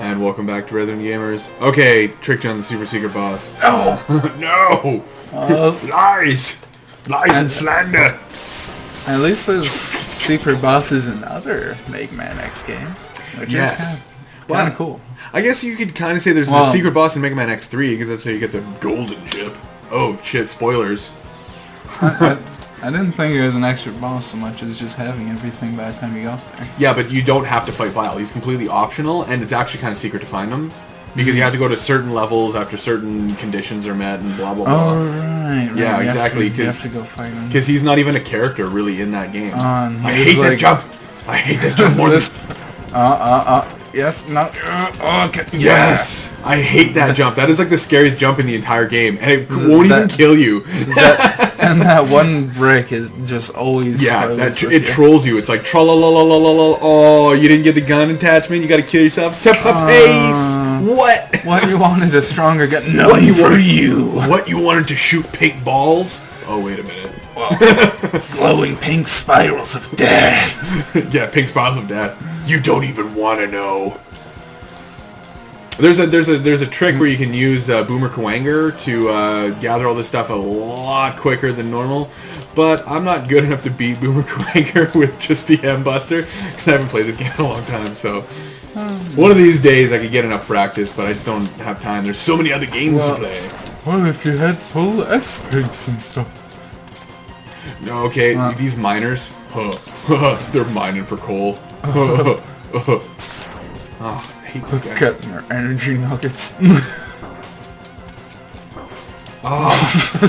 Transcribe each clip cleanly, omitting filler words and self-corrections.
And welcome back to Resident Gamers. Okay, tricked you on the super secret boss. Oh! No! Lies! Lies and slander! At least there's secret bosses in other Mega Man X games, which is kind of cool. I guess you could kind of say there's a secret boss in Mega Man X3, because that's how you get the golden chip. Oh, shit, spoilers. I didn't think it was an extra boss so much as just having everything by the time you got there. Yeah, but you don't have to fight Vile. He's completely optional, and it's actually kind of secret to find him. Because you have to go to certain levels after certain conditions are met and blah, blah, blah. Oh, right. Yeah, exactly. You have to go fight him. Because he's not even a character, really, in that game. I he's hate this jump! I hate this jump more than... Yes, no. Okay. Yes! I hate that jump. That is like the scariest jump in the entire game. And it won't even kill you. And that one brick is just always... Yeah, it trolls you. It's like, tra-la-la-la-la-la-la. Oh, you didn't get the gun attachment? You gotta kill yourself? Pace! What? What, you wanted a stronger gun? No, for you! What, you wanted to shoot pink balls? Oh, wait a minute. Glowing pink spirals of death. Yeah, pink spirals of death. You don't even want to know. There's a trick where you can use Boomer Kuwanger to gather all this stuff a lot quicker than normal, but I'm not good enough to beat Boomer Kuwanger with just the M-Buster, because I haven't played this game in a long time, so... One of these days I could get enough practice, but I just don't have time. There's so many other games to play. Well, if you had full X-Pigs and stuff. No, okay, these miners, they're mining for coal. Oh, I hate this guy. Get your energy nuggets. I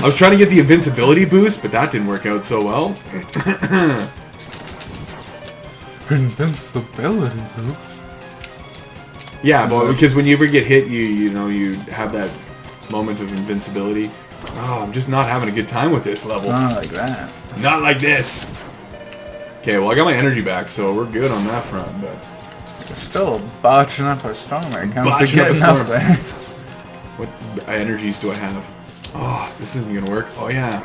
was trying to get the invincibility boost, but that didn't work out so well. Invincibility boost? Yeah, well, because when you ever get hit, you have that moment of invincibility. Oh, I'm just not having a good time with this level. Not like that. Not like this. Okay, well, I got my energy back, so we're good on that front, but... You're still botching up a storm when it comes to getting up there. What energies do I have? Oh, this isn't gonna work. Oh, yeah.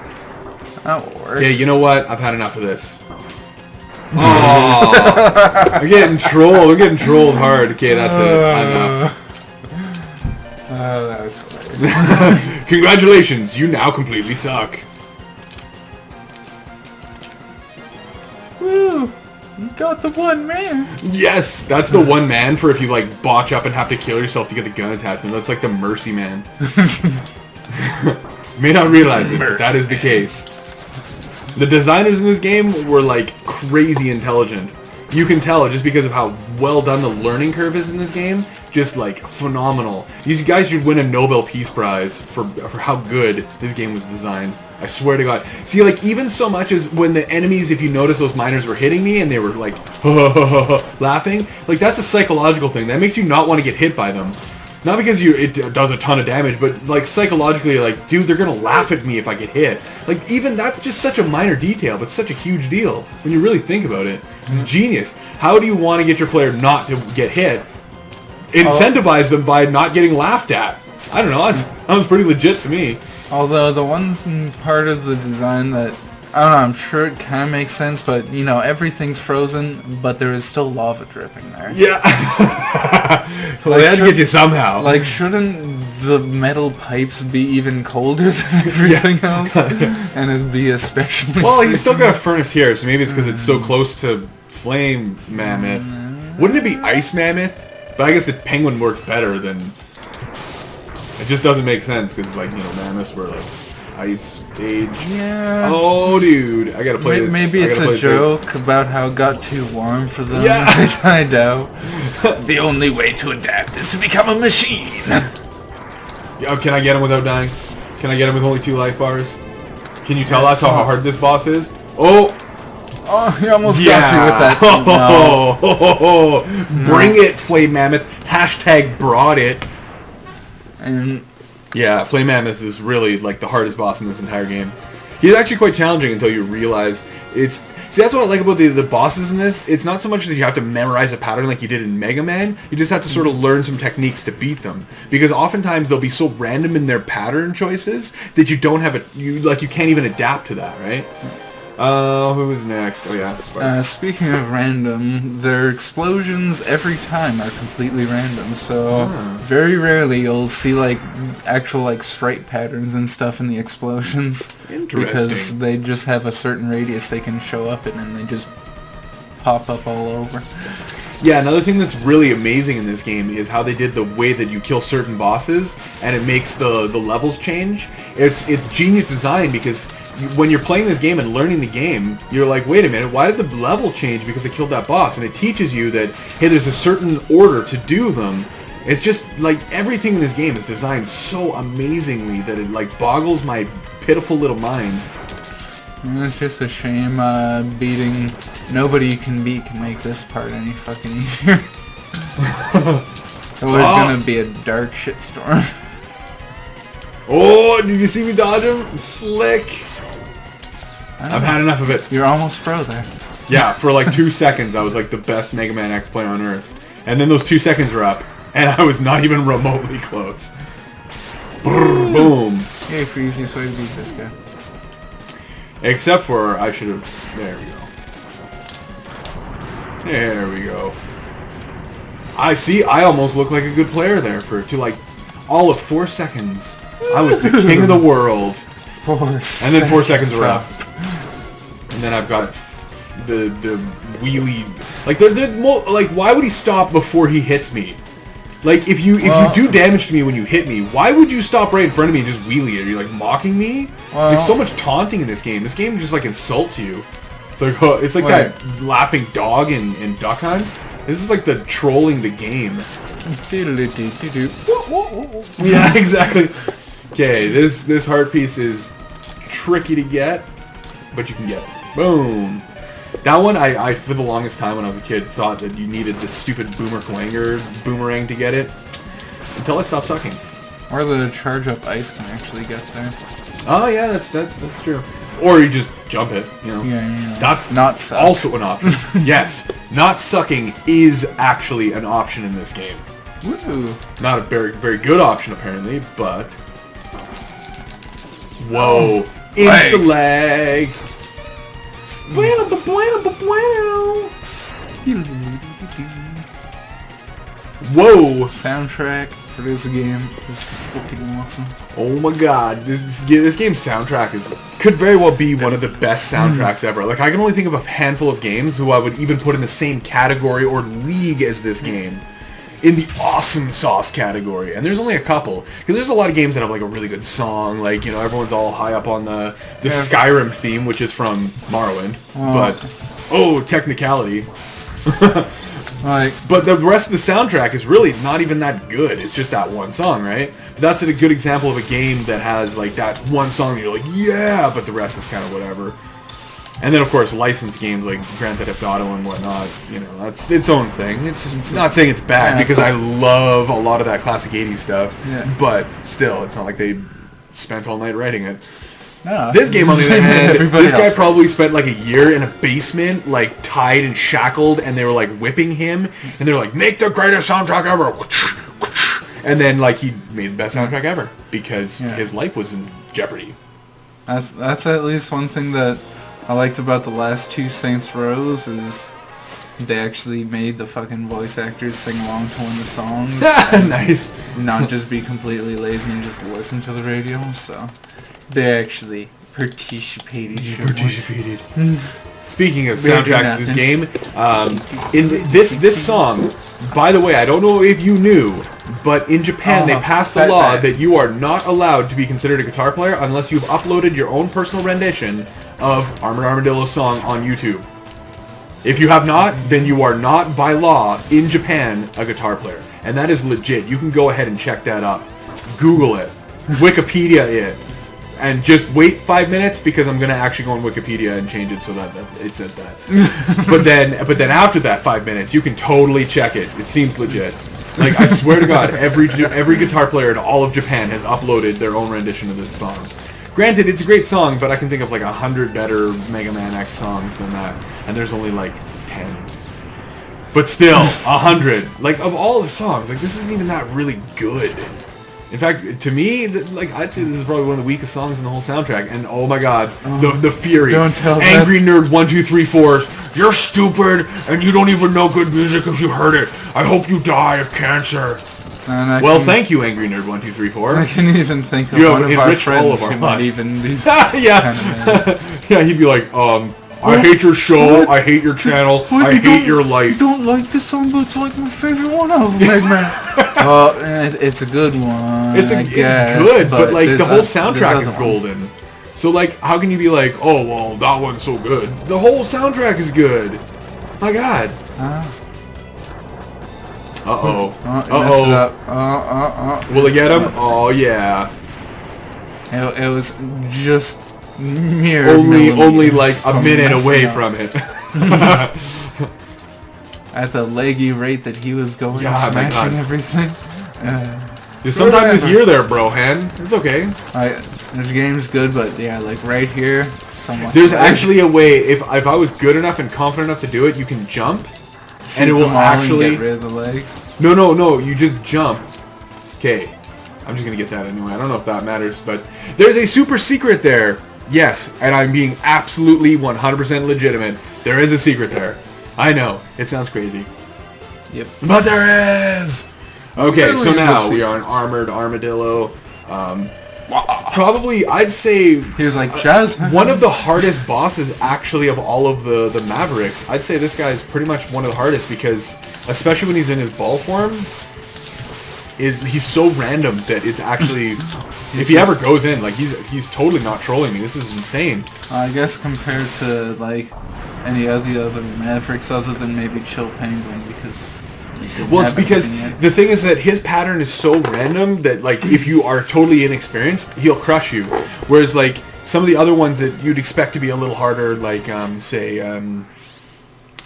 That will work. Yeah, you know what? I've had enough of this. Oh, I'm getting trolled. I'm getting trolled hard. Okay, that's it. Enough. That was hilarious. Congratulations, you now completely suck. Woo! You got the one man. Yes, that's the one man for if you like botch up and have to kill yourself to get the gun attachment. That's like the mercy man. May not realize it, but that is the case. The designers in this game were like crazy intelligent. You can tell just because of how well done the learning curve is in this game. Just like phenomenal. These guys should win a Nobel Peace Prize for how good this game was designed. I swear to God. See, like, even so much as when the enemies, if you notice, those miners were hitting me and they were like laughing, like, that's a psychological thing. That makes you not want to get hit by them. Not because it does a ton of damage, but like psychologically, like, dude, they're gonna laugh at me if I get hit. Like, even that's just such a minor detail, but such a huge deal when you really think about it. It's genius. How do you want to get your player not to get hit? Incentivize them by not getting laughed at. I don't know. That sounds pretty legit to me. Although the one part of the design that, I don't know, I'm sure it kind of makes sense, but, you know, everything's frozen, but there is still lava dripping there. Yeah. Well, they had to get you somehow. Like, shouldn't the metal pipes be even colder than everything else? And it'd be especially... Well, he's still got a furnace here, so maybe it's because it's so close to Flame Mammoth. Wouldn't it be Ice Mammoth? But I guess the Penguin works better than... It just doesn't make sense, because, like, you know, Mammoths were, like, Ice Age. Yeah. Oh, dude. I gotta play this. Maybe it's a joke about how it got too warm for them. Yeah. They died out. The only way to adapt is to become a machine. Yeah, can I get him without dying? Can I get him with only 2 life bars? Can you tell us how hard this boss is? Oh! Oh, he almost got you with that. No. Bring it, Flame Mammoth. Hashtag brought it. And yeah, Flame Mammoth is really like the hardest boss in this entire game. He's actually quite challenging until you realize it's... See, that's what I like about the bosses in this. It's not so much that you have to memorize a pattern like you did in Mega Man. You just have to sort of learn some techniques to beat them. Because oftentimes they'll be so random in their pattern choices that you don't have you can't even adapt to that, right? Who's next? Oh yeah, Spike. Speaking of random, their explosions every time are completely random. So very rarely you'll see like actual like stripe patterns and stuff in the explosions. Interesting. Because they just have a certain radius they can show up in, and they just pop up all over. Yeah, another thing that's really amazing in this game is how they did the way that you kill certain bosses, and it makes the levels change. It's genius design, because when you're playing this game and learning the game, you're like, wait a minute, why did the level change because I killed that boss? And it teaches you that, hey, there's a certain order to do them. It's just, like, everything in this game is designed so amazingly that it, like, boggles my pitiful little mind. And it's just a shame beating nobody you can beat can make this part any fucking easier. It's always gonna be a dark shitstorm. Oh, did you see me dodge him? Slick. I've had enough of it. You're almost pro there. Yeah, for like 2 seconds I was like the best Mega Man X player on Earth. And then those 2 seconds were up, and I was not even remotely close. Brrr, boom. Yay for easiest way to beat this guy. Except for, I should have... There we go. There we go. I see, I almost look like a good player there for like all of 4 seconds. I was the king of the world. 4 seconds. And then 4 seconds were up. And then I've got the wheelie... Like, like, why would he stop before he hits me? Like, if you do damage to me when you hit me, why would you stop right in front of me and just wheelie? Are you, like, mocking me? There's so much taunting in this game. This game just, like, insults you. It's like that laughing dog in Duck Hunt. This is like the trolling the game. Yeah, exactly. Okay, this heart piece is tricky to get, but you can get it. Boom. That one, I for the longest time when I was a kid thought that you needed this stupid boomerang to get it, until I stopped sucking. Or the charge up ice can actually get there. Oh yeah, that's true. Or you just jump it, you know. Yeah. That's not suck. Also an option. Yes, not sucking is actually an option in this game. Woo! Not a very, very good option apparently, but... Whoa. Insta lag. Whoa. Soundtrack for this game is fucking awesome. Oh my god, this game's soundtrack could very well be one of the best soundtracks ever. Like, I can only think of a handful of games who I would even put in the same category or league as this game. In the awesome sauce category. And there's only a couple. Because there's a lot of games that have like a really good song. Like, you know, everyone's all high up on the Skyrim theme, which is from Morrowind. But, technicality. But the rest of the soundtrack is really not even that good. It's just that one song, right? But that's a good example of a game that has like that one song and you're like, yeah, but the rest is kind of whatever. And then, of course, licensed games like Grand Theft Auto and whatnot, you know, that's its own thing. It's not saying it's bad, because I love a lot of that classic 80s stuff. Yeah. But still, it's not like they spent all night writing it. No. This game, on the other hand, this guy probably spent like a year in a basement, like tied and shackled, and they were like whipping him, and they're like, make the greatest soundtrack ever. And then, like, he made the best soundtrack ever, because his life was in jeopardy. That's at least one thing that I liked about the last two Saints Rows is they actually made the fucking voice actors sing along to one of the songs. Nice. Not just be completely lazy and just listen to the radio. So they actually participated. Speaking of soundtracks to this game, in this song, by the way, I don't know if you knew, but in Japan they passed a law that you are not allowed to be considered a guitar player unless you've uploaded your own personal rendition of Armored Armadillo's song on YouTube. If you have not, then you are not, by law, in Japan, a guitar player. And that is legit. You can go ahead and check that up. Google it. Wikipedia it. And just wait 5 minutes, because I'm going to actually go on Wikipedia and change it so that it says that. but then after that 5 minutes, you can totally check it. It seems legit. Like, I swear to God, every guitar player in all of Japan has uploaded their own rendition of this song. Granted, it's a great song, but I can think of like 100 better Mega Man X songs than that, and there's only like 10. But still, 100. Like, of all the songs, like, this isn't even that really good. In fact, to me, like I'd say this is probably one of the weakest songs in the whole soundtrack. And oh my god, the fury! Don't tell Angry Nerd 1234's. You're stupid, and you don't even know good music if you heard it. I hope you die of cancer. Well, thank you, Angry Nerd 1234. I can even think of You one have of our enriched all of friends our who might lives. even be. Yeah, yeah. He'd be like, I hate your show. I hate your channel. I hate your life. You don't like this song, but it's like my favorite one of them, Eggman. It's a good one. It's guess, good, but like the whole there's soundtrack is other ones. golden. So like, how can you be like, oh well, that one's so good? The whole soundtrack is good. My God. Uh-oh. Messed it up. Will it get him? Oh yeah. It was just mere Only like a from minute messing away up. from it. At the leggy rate that he was going, Yeah, my smashing God. everything. Sometimes this year there, bro, hen. It's okay. This game's good, but yeah, like right here, somewhat. There's actually a way, if I was good enough and confident enough to do it, you can jump, and it will actually... get rid of the leg. No, you just jump. Okay, I'm just gonna get that anyway. I don't know if that matters, but there's a super secret there. Yes, and I'm being absolutely 100% legitimate. There is a secret there. I know, it sounds crazy. Yep. But there is! Okay, so Millions now of we are an secrets. armored armadillo. Probably, I'd say... He was like, Jazz. One of the hardest bosses, actually, of all of the Mavericks. I'd say this guy is pretty much one of the hardest because, especially when he's in his ball form, he's so random that it's actually... if he ever goes in, like, he's totally not trolling me. This is insane. I guess compared to, like, any of the other Mavericks other than maybe Chill Penguin, because... Well, it's because the thing is that his pattern is so random that, like, if you are totally inexperienced, he'll crush you. Whereas, like, some of the other ones that you'd expect to be a little harder, like, say,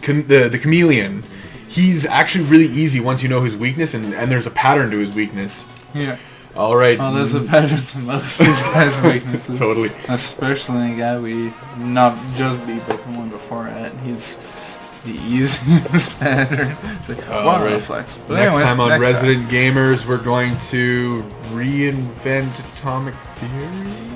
the Chameleon, he's actually really easy once you know his weakness, and there's a pattern to his weakness. Yeah. All right. Well, there's a pattern to most of these guys' weaknesses. Totally. Especially a guy we not just beat, but the one before it. He's the easiest pattern. It's like, water reflex. But Next anyways, time on next Resident Gamers, we're going to reinvent atomic theory.